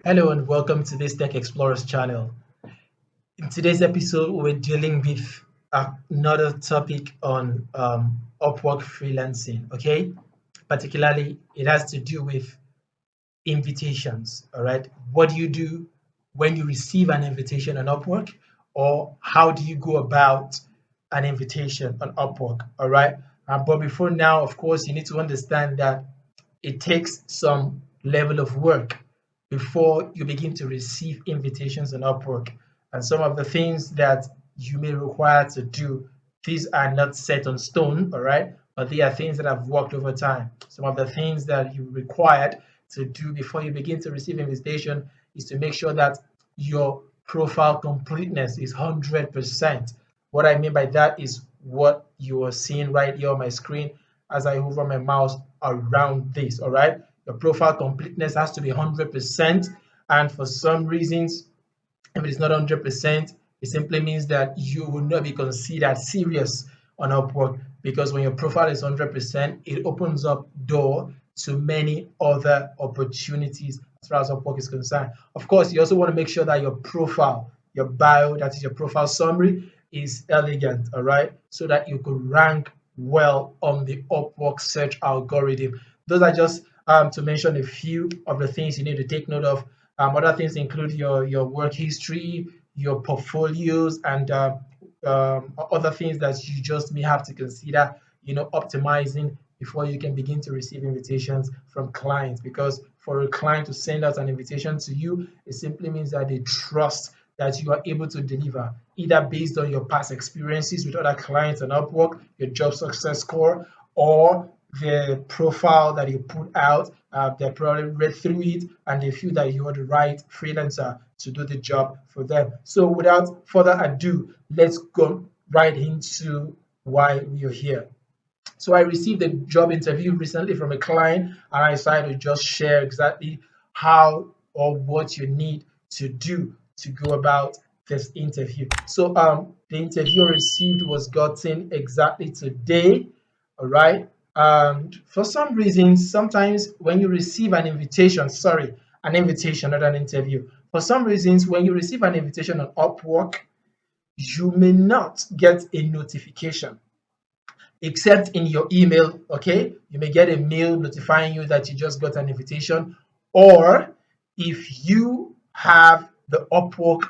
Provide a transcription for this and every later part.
Hello and welcome to this Tech Explorers channel. In today's episode, we're dealing with another topic on Upwork freelancing. Okay, particularly it has to do with invitations. All right, what do you do when you receive an invitation on Upwork, or how do you go about an invitation on Upwork? All right, but before now, of course, you need to understand that it takes some level of work before you begin to receive invitations on Upwork. And some of the things that you may require to do, these are not set on stone, all right? But they are things that have worked over time. Some of the things that you required to do before you begin to receive invitation is to make sure that your profile completeness is 100%. What I mean by that is what you are seeing right here on my screen as I hover my mouse around this, all right? The profile completeness has to be 100%. And for some reasons, if it is not 100%, it simply means that you will not be considered serious on Upwork, because when your profile is 100%, it opens up door to many other opportunities as far as Upwork is concerned. Of course, you also want to make sure that your profile, your bio, that is your profile summary, is elegant, all right, so that you could rank well on the Upwork search algorithm. Those are just to mention a few of the things you need to take note of. Other things include your work history, your portfolios, and other things that you just may have to consider, optimizing before you can begin to receive invitations from clients. Because for a client to send out an invitation to you, it simply means that they trust that you are able to deliver, either based on your past experiences with other clients on Upwork, your job success score, or the profile that you put out. They probably read through it and they feel that you are the right freelancer to do the job for them. So without further ado, let's go right into why we are here. So I received a job interview recently from a client, and I decided to just share exactly how or what you need to do to go about this interview. So the interview I received was gotten exactly today. All right. And for some reason, sometimes when you receive an invitation, sorry, an invitation, not an interview. For some reasons, when you receive an invitation on Upwork, you may not get a notification except in your email. Okay, you may get a mail notifying you that you just got an invitation, or if you have the Upwork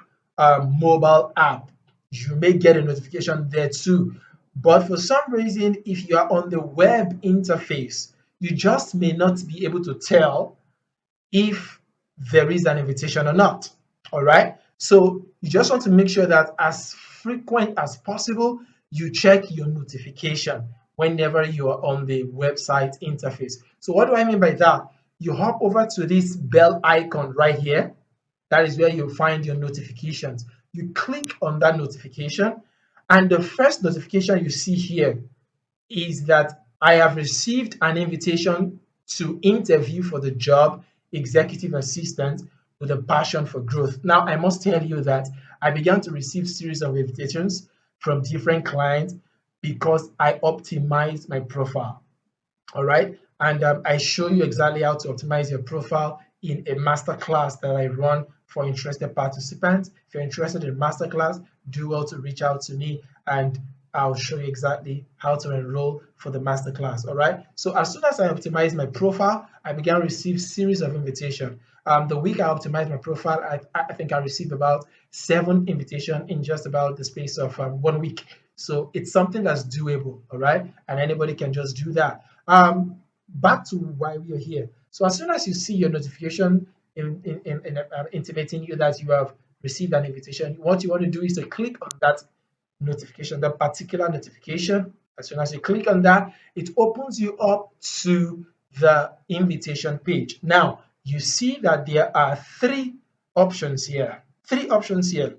mobile app, you may get a notification there too. But for some reason, if you are on the web interface, you just may not be able to tell if there is an invitation or not. All right. So you just want to make sure that as frequent as possible, you check your notification whenever you are on the website interface. So what do I mean by that? You hop over to this bell icon right here. That is where you'll find your notifications. You click on that notification, and the first notification you see here is that I have received an invitation to interview for the job executive assistant with a passion for growth. Now, I must tell you that I began to receive series of invitations from different clients because I optimized my profile. All right. And I show you exactly how to optimize your profile in a masterclass that I run for interested participants. If you're interested in masterclass, do well to reach out to me and I'll show you exactly how to enroll for the masterclass. All right. So as soon as I optimized my profile, I began to receive series of invitation. The week I optimized my profile, I think I received about 7 invitations in just about the space of 1 week. So it's something that's doable. All right. And anybody can just do that. Back to why we are here. So as soon as you see your notification intimating you that you have received an invitation, what you want to do is to click on that notification, that particular notification. As soon as you click on that, it opens you up to the invitation page. Now, you see that there are 3 options here. 3 options here.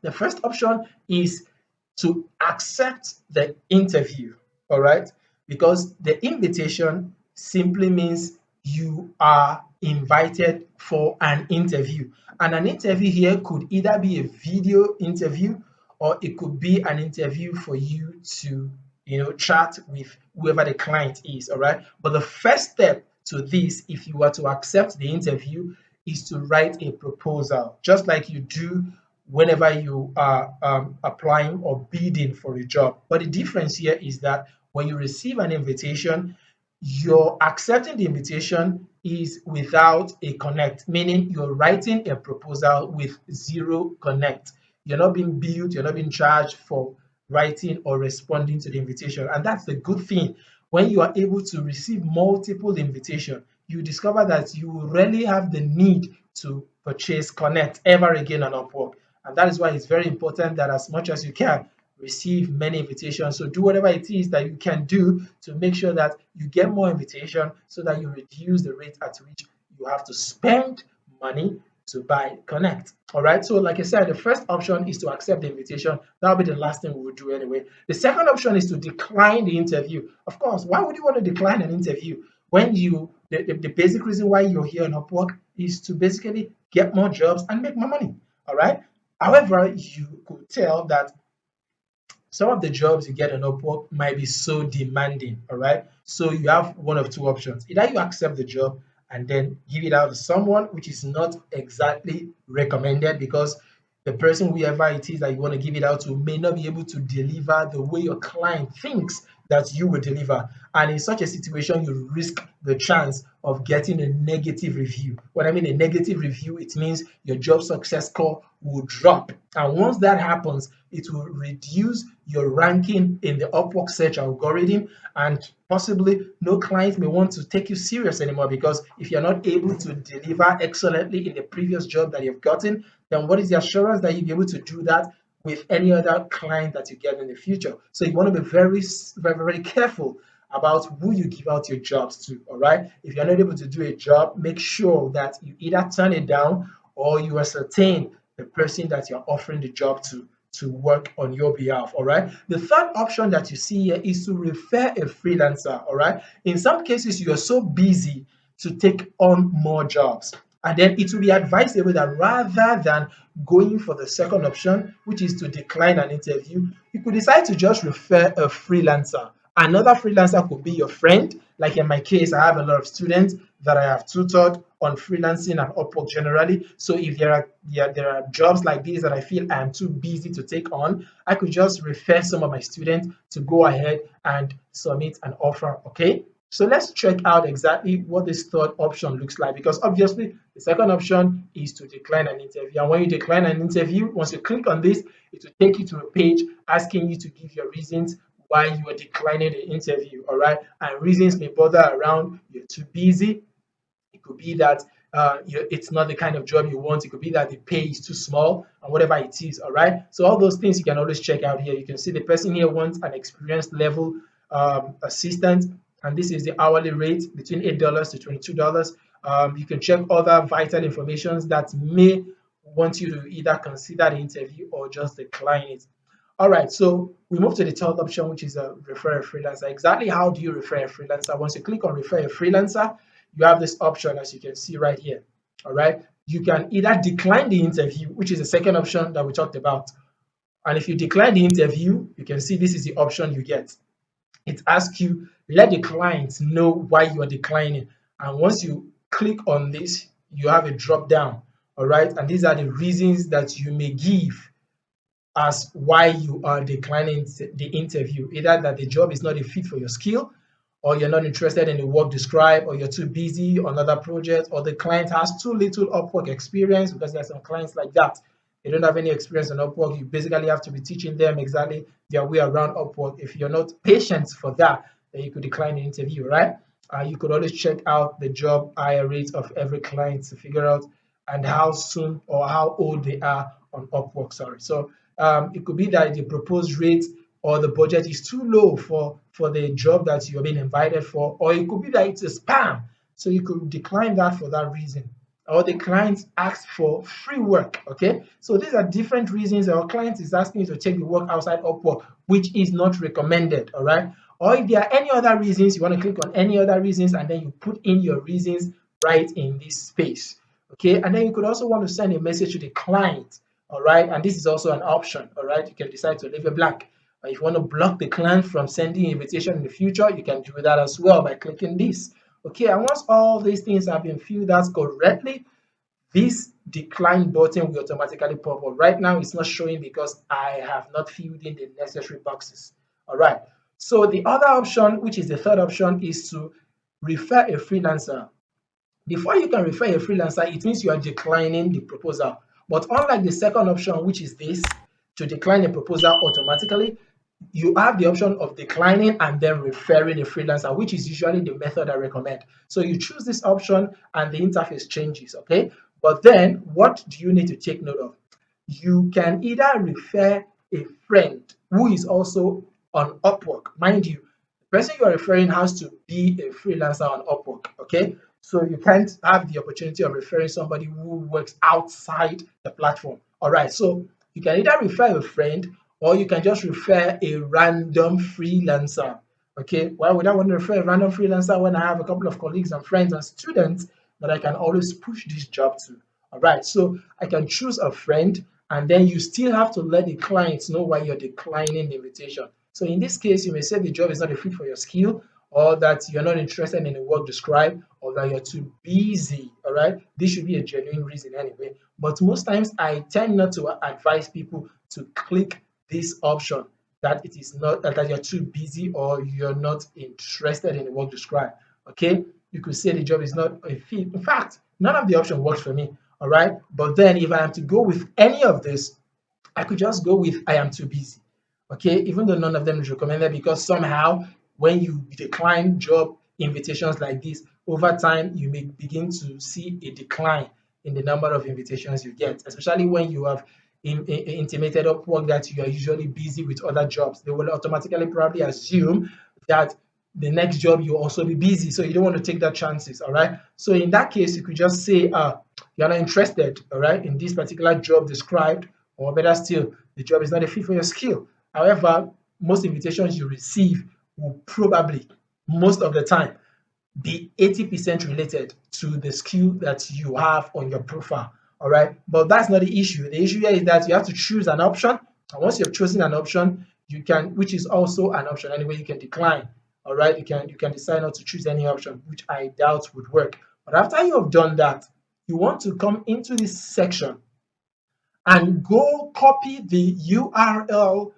The first option is to accept the interview, all right? Because the invitation simply means you are invited for an interview. And an interview here could either be a video interview or it could be an interview for you to, chat with whoever the client is, all right? But the first step to this, if you were to accept the interview, is to write a proposal, just like you do whenever you are applying or bidding for a job. But the difference here is that when you receive an invitation, you're accepting the invitation is without a connect, meaning you're writing a proposal with zero connect. You're not being billed, you're not being charged for writing or responding to the invitation. And that's the good thing. When you are able to receive multiple invitations, you discover that you rarely have the need to purchase connect ever again on Upwork. And that is why it's very important that as much as you can, receive many invitations. So do whatever it is that you can do to make sure that you get more invitation so that you reduce the rate at which you have to spend money to buy connect. All right. So like I said, the first option is to accept the invitation. That'll be the last thing we would do anyway. The second option is to decline the interview. Of course, why would you want to decline an interview when the basic reason why you're here on Upwork is to basically get more jobs and make more money. All right. However, you could tell that some of the jobs you get on Upwork might be so demanding, all right? So you have one of two options. Either you accept the job and then give it out to someone, which is not exactly recommended because the person, whoever it is that you want to give it out to, may not be able to deliver the way your client thinks that you will deliver. And in such a situation, you risk the chance of getting a negative review. When I mean a negative review, it means your job success score will drop. And once that happens, it will reduce your ranking in the Upwork search algorithm, and possibly no client may want to take you serious anymore because if you're not able to deliver excellently in the previous job that you've gotten, then what is the assurance that you'll be able to do that with any other client that you get in the future? So you want to be very careful about who you give out your jobs to. All right. If you're not able to do a job, make sure that you either turn it down or you ascertain the person that you're offering the job to work on your behalf. All right. The third option that you see here is to refer a freelancer. All right. In some cases, you are so busy to take on more jobs. And then it will be advisable that rather than going for the second option, which is to decline an interview, you could decide to just refer a freelancer. Another freelancer could be your friend. Like in my case, I have a lot of students that I have tutored on freelancing and Upwork generally. So if there are jobs like this that I feel I am too busy to take on, I could just refer some of my students to go ahead and submit an offer. Okay. So let's check out exactly what this third option looks like, because obviously the second option is to decline an interview. And when you decline an interview, once you click on this, it will take you to a page asking you to give your reasons why you are declining the interview. All right. And reasons may bother around you're too busy. It could be that it's not the kind of job you want. It could be that the pay is too small and whatever it is. All right. So all those things you can always check out here. You can see the person here wants an experienced level assistant, and this is the hourly rate between $8 to $22. You can check other vital information that may want you to either consider the interview or just decline it. All right, so we move to the third option, which is a refer a freelancer. Exactly how do you refer a freelancer? Once you click on refer a freelancer, you have this option as you can see right here. All right, you can either decline the interview, which is the second option that we talked about. And if you decline the interview, you can see this is the option you get. It asks you, let the client know why you are declining. And once you click on this, you have a drop down. All right, and these are the reasons that you may give as why you are declining the interview. Either that the job is not a fit for your skill, or you're not interested in the work described, or you're too busy on other projects, or the client has too little Upwork experience, because there are some clients like that. They don't have any experience on Upwork. You basically have to be teaching them exactly their way around Upwork. If you're not patient for that, then you could decline the interview, right? You could always check out the job hire rate of every client to figure out and how soon or how old they are on Upwork. Sorry. So it could be that the proposed rate or the budget is too low for the job that you're being invited for, or it could be that it's a spam. So you could decline that for that reason. Or the client asks for free work. Okay, so these are different reasons our client is asking you to take the work outside Upwork, which is not recommended. All right. Or if there are any other reasons, you want to click on any other reasons and then you put in your reasons right in this space. Okay, and then you could also want to send a message to the client. All right, and this is also an option. All right, you can decide to leave it blank. If you want to block the client from sending invitation in the future, you can do that as well by clicking this. Okay, and once all these things have been filled out correctly, this decline button will automatically pop up. Right now, it's not showing because I have not filled in the necessary boxes. All right. So the other option, which is the third option, is to refer a freelancer. Before you can refer a freelancer, it means you are declining the proposal. But unlike the second option, which is this, to decline a proposal automatically, you have the option of declining and then referring a freelancer, which is usually the method I recommend. So you choose this option and the interface changes, okay? But then what do you need to take note of? You can either refer a friend who is also on Upwork. Mind you, the person you are referring has to be a freelancer on Upwork, okay? So you can't have the opportunity of referring somebody who works outside the platform. All right, so you can either refer a friend or you can just refer a random freelancer. Okay, why would I want to refer a random freelancer when I have a couple of colleagues and friends and students that I can always push this job to? All right, so I can choose a friend, and then you still have to let the clients know why you're declining the invitation. So in this case, you may say the job is not a fit for your skill, or that you're not interested in the work described, or that you're too busy. All right, this should be a genuine reason anyway. But most times, I tend not to advise people to click this option that it is not that you're too busy or you're not interested in the work described. Okay, you could say the job is not a fit. In fact, none of the option works for me. All right, but then if I am to go with any of this, I could just go with I am too busy. Okay, even though none of them is recommended, because somehow when you decline job invitations like this, over time you may begin to see a decline in the number of invitations you get, especially when you have intimated Upwork that you are usually busy with other jobs. They will automatically probably assume that the next job you'll also be busy. So you don't want to take that chances. All right. So in that case, you could just say, you're not interested, all right, in this particular job described, or better still, the job is not a fit for your skill. However, most invitations you receive will probably, most of the time, be 80% related to the skill that you have on your profile. All right. But that's not the issue. The issue here is that you have to choose an option. And once you've chosen an option, you can, which is also an option anyway, you can decline. All right. You can decide not to choose any option, which I doubt would work. But after you have done that, you want to come into this section and go copy the URL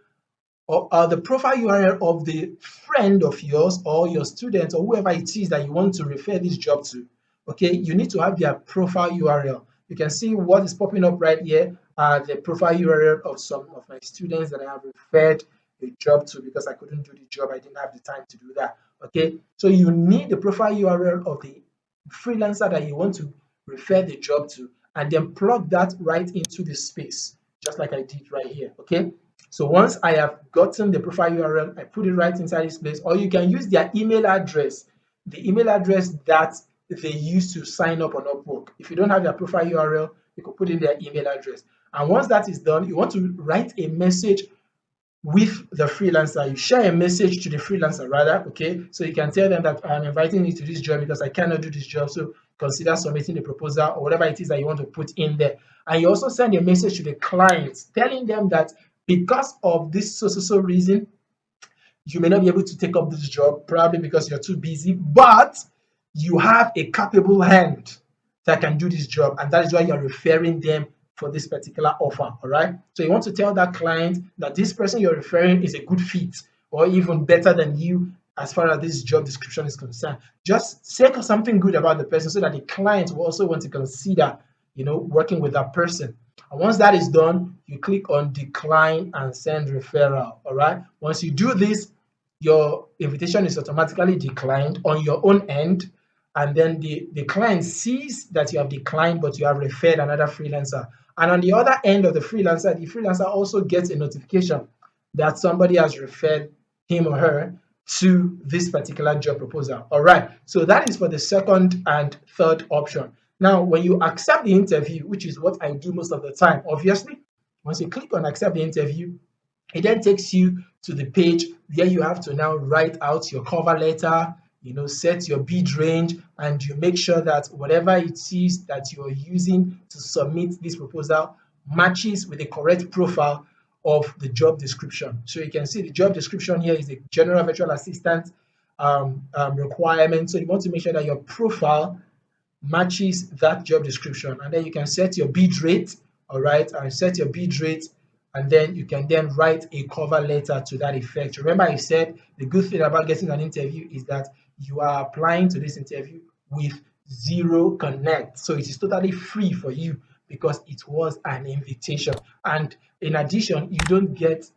or the profile URL of the friend of yours or your student or whoever it is that you want to refer this job to. Okay, you need to have their profile URL. You can see what is popping up right here, the profile URL of some of my students that I have referred a job to because I couldn't do the job. I didn't have the time to do that. Okay, so you need the profile URL of the freelancer that you want to refer the job to, and then plug that right into the space, just like I did right here. Okay, so once I have gotten the profile URL, I put it right inside this place, or you can use their email address, the email address that they use to sign up on Upwork. If you don't have their profile URL, you can put in their email address. And once that is done, you want to write a message with the freelancer. You share a message to the freelancer rather, okay? So you can tell them that I'm inviting you to this job because I cannot do this job. So consider submitting the proposal or whatever it is that you want to put in there. And you also send a message to the client telling them that because of this so reason, you may not be able to take up this job, probably because you're too busy, but you have a capable hand that can do this job, and that is why you're referring them for this particular offer. All right. So you want to tell that client that this person you're referring is a good fit, or even better than you as far as this job description is concerned. Just say something good about the person so that the client will also want to consider, working with that person. And once that is done, you click on decline and send referral. All right. Once you do this, your invitation is automatically declined on your own end. And then the client sees that you have declined, but you have referred another freelancer. And on the other end of the freelancer also gets a notification that somebody has referred him or her to this particular job proposal. All right. So that is for the second and third option. Now, when you accept the interview, which is what I do most of the time, obviously, once you click on accept the interview, it then takes you to the page where you have to now write out your cover letter, set your bid range, and you make sure that whatever it is that you're using to submit this proposal matches with the correct profile of the job description. So you can see the job description here is a general virtual assistant requirement. So you want to make sure that your profile matches that job description, and then you can set your bid rate, all right, and set your bid rate, and then you can then write a cover letter to that effect. Remember, I said the good thing about getting an interview is that you are applying to this interview with zero connect, so it is totally free for you because it was an invitation. And in addition, you don't get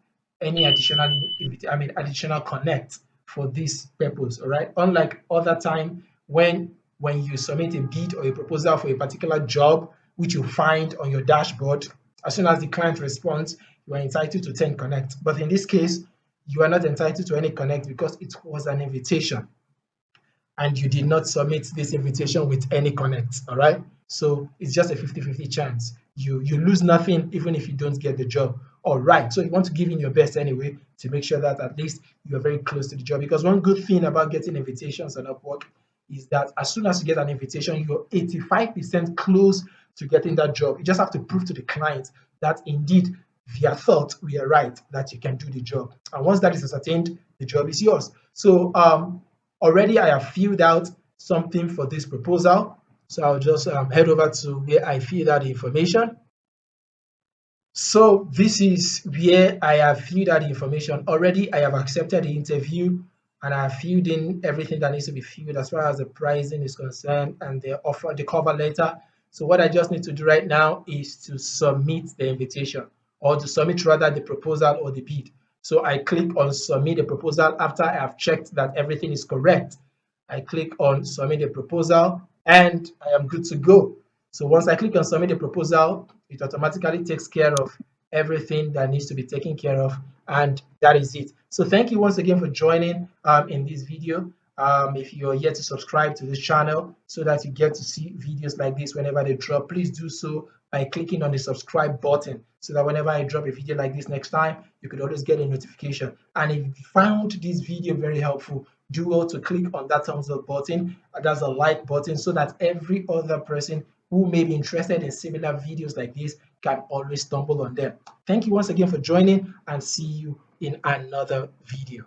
any additional connect for this purpose, all right? Unlike other time when you submit a bid or a proposal for a particular job which you find on your dashboard, as soon as the client responds, you are entitled to 10 connect. But in this case, you are not entitled to any connect because it was an invitation and you did not submit this invitation with any connect. All right. So it's just a 50-50 chance. You lose nothing even if you don't get the job. All right. So you want to give in your best anyway to make sure that at least you are very close to the job. Because one good thing about getting invitations on Upwork is that as soon as you get an invitation, you're 85% close to getting that job. You just have to prove to the client that indeed their thought we are right, that you can do the job. And once that is ascertained, the job is yours. So already I have filled out something for this proposal. So I'll just head over to where I filled out the information. So this is where I have filled out the information. Already I have accepted the interview and I have filled in everything that needs to be filled as far as the pricing is concerned and the offer, the cover letter. So what I just need to do right now is to submit the invitation, or to submit rather the proposal or the bid. So I click on submit the proposal after I have checked that everything is correct. I click on submit the proposal and I am good to go. So once I click on submit the proposal, it automatically takes care of everything that needs to be taken care of, and that is it. So thank you once again for joining in this video. If you're yet to subscribe to this channel so that you get to see videos like this whenever they drop, please do so by clicking on the subscribe button so that whenever I drop a video like this next time, you could always get a notification. And if you found this video very helpful, do well to click on that thumbs up button, that's a like button, so that every other person who may be interested in similar videos like this can always stumble on them. Thank you once again for joining, and see you in another video.